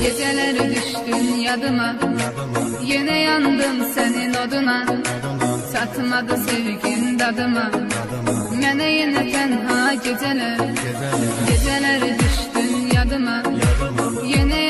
Geceler düştün yadıma, yine yandım senin oduna. Çatmadı sevgin dadıma, mene yine tenha geceler. Geceler düştün yadıma, yine